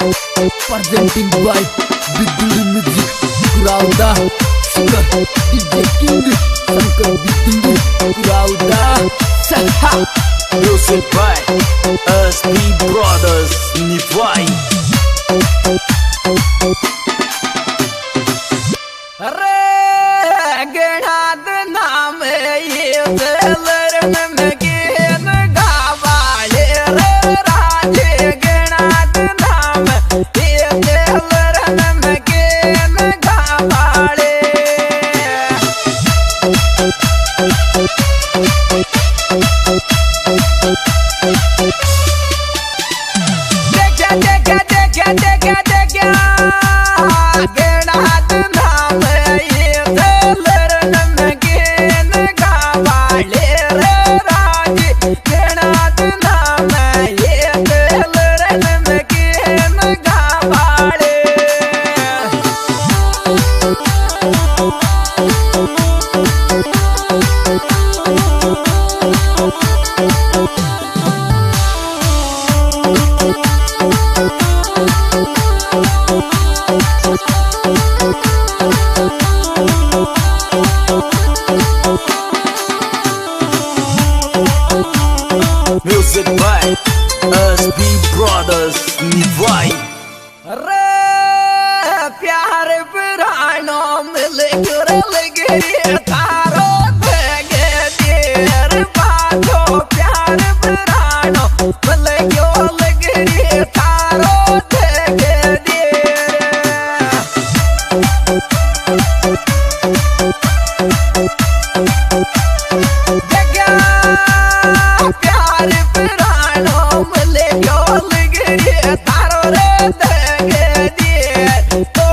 Presenting by Biduri Music, Kurauda, Sugar, DJ King, Sankar Biduri, Kurauda, Saha. Music by SP Brothers Nivai. अरे गणाद नाम ये लरण में gain गावाले रे राजे गणाद नाम ये लरण में गेन गावाले देखा गणाद नाम ये लरण में गेन गावाले रे राजे गणाद नाम ये लरण में gain गावाले Music by SP Brothers Nivai. अरे प्यार पुरानो मिले गुरल गिरी तारो देगे देर बाजो प्यार पुरानो मिले गुरल गिरी तारो देगे प्यार पुरानो मिले गुरल गिरी तारो रे देगे तो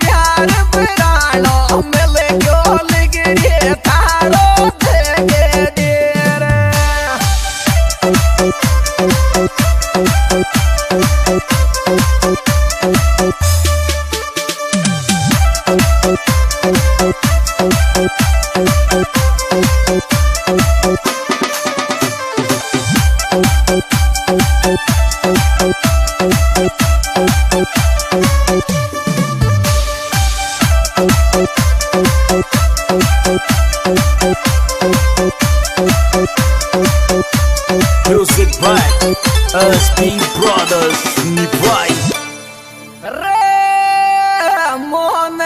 प्यार पुरानो मिले गुरल गिरी तारो देगे Music by SP Brothers Nivai. रे मोहन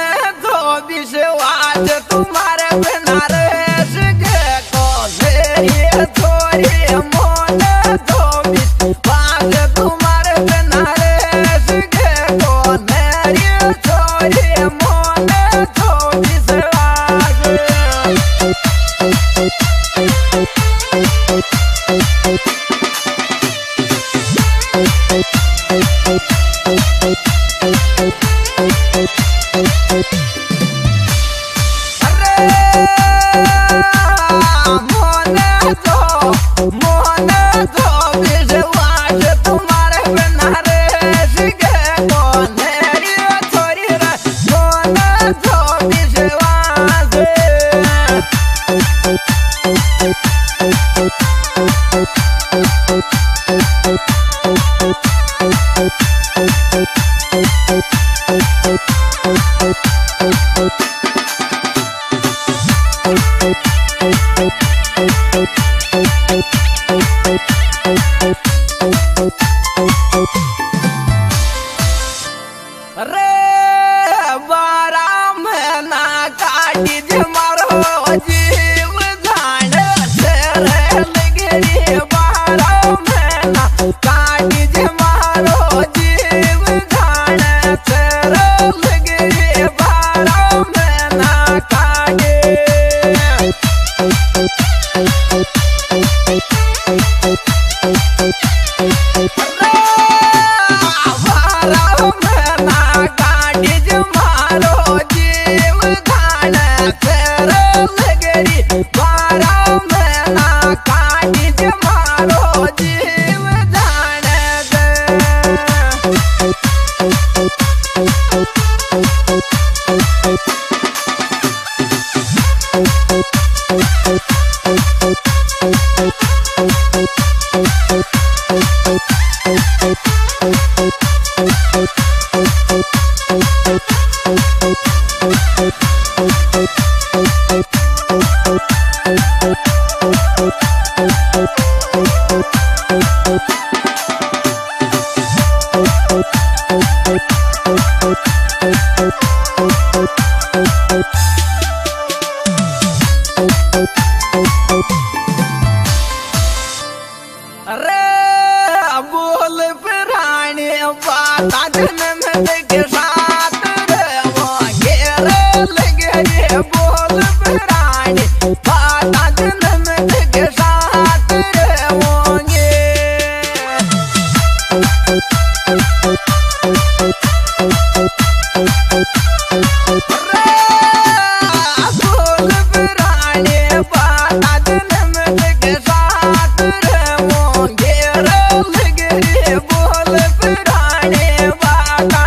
तो विश्वास तुम्हारे बिना रे सके ये थोड़ी मोहन तो विश्वास तुम्हारे बिना रे सके ये थोड़ी मोहन तो विश्वास मोहन तो विश्वास तुम्हारे बिना रे सके थोड़ी रे मोहन तो विश्वास अरे बारा महीना काटी मारो जीव जान तेरे लगरी बारा महीना काटी मारो जीव जान तेरे लगरी बारा महीना काटे अरे बोल पुराने बाता जन्म के साथ रे वो घेरे लगे रे बोल पुराने बाता जन्म के साथ रे होंगे बोल पुराने बाता जन्म के साथ रे बोल पुराने बाता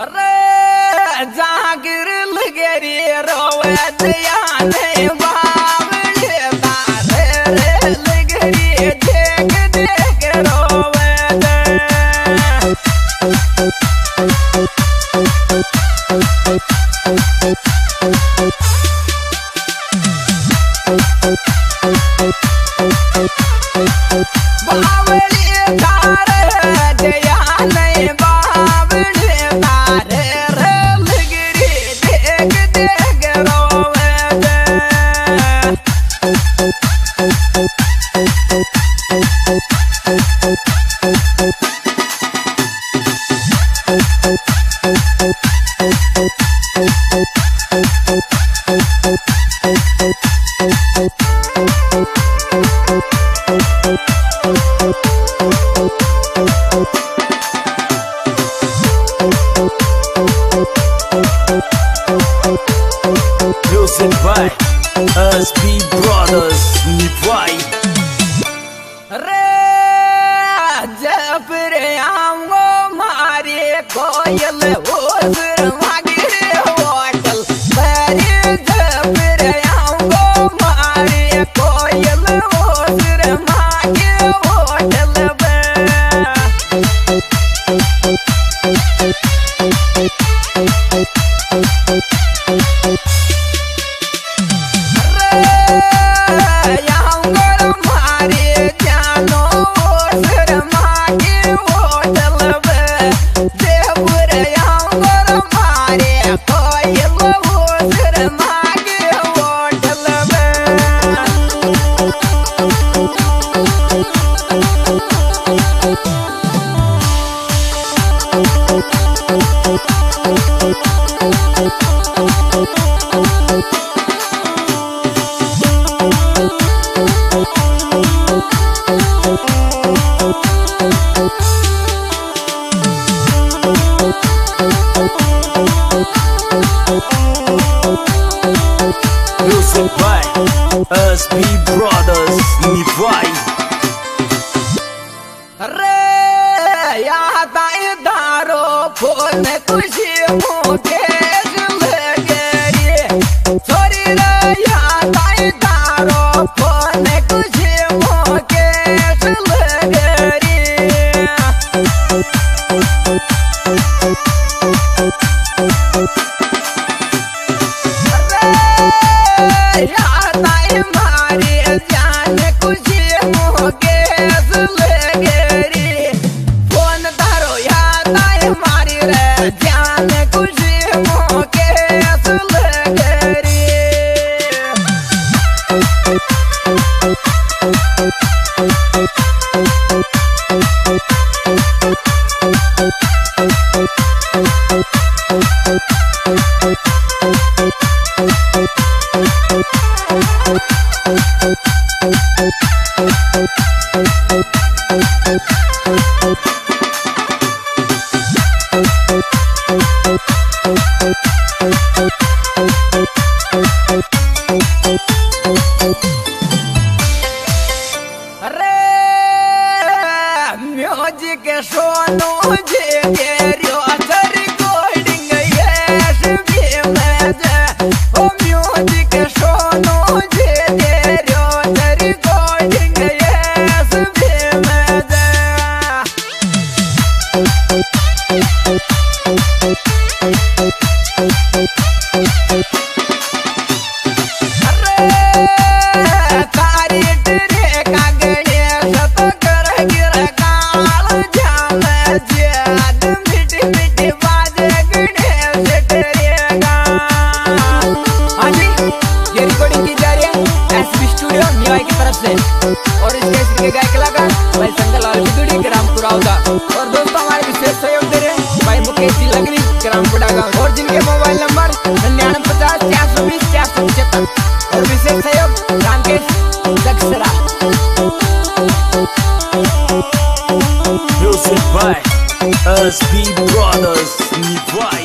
अरे जागिर लगे रे रोवे ध्यान बावले तारे रे लगे रे देख देख रोवे बावले तारे ध्यान बावले तारे रे लगे रे देख देख रोवे Music by SP Brothers Nivai. रे जब रे आऊंगो मारे कोयल ओसर मागे होटल मेरे जब रे आऊंगो मारे कोयल ओसर मागे hotel Music by SP Brothers Nivai. रे यादा दारो फोन खुशी मुझे लगे रे छोरी रे यादा दारो फोन खुशी मुझे लगे रे यादा मारी जान खुशी मुझे लगे रे फोन धारो यादा मारी रे जान खुशी अरे तारी रे का गणेश तो कर गिर काल जाम जाद मिठी मिठी बाजे गणेश तेरेगा। हाँ जी, ये रिकॉर्डिंग की जा रही है एसबी स्टूडियो न्यूयॉर्क की तरफ से और इसके इसके गायक कलाकार भाई संगलाल बिदुड़ी ग्रामपुर औदा और दोस्तों हमारे विशेष सहयोग दे रहे भाई मुकेश जी लगनी ग्रामपुर गाँव और जिनके मोबाइल नंबर 9950 420 475 और विशेष सहयोग Ramkesh दक्षरा। Music by SB Brothers Nivai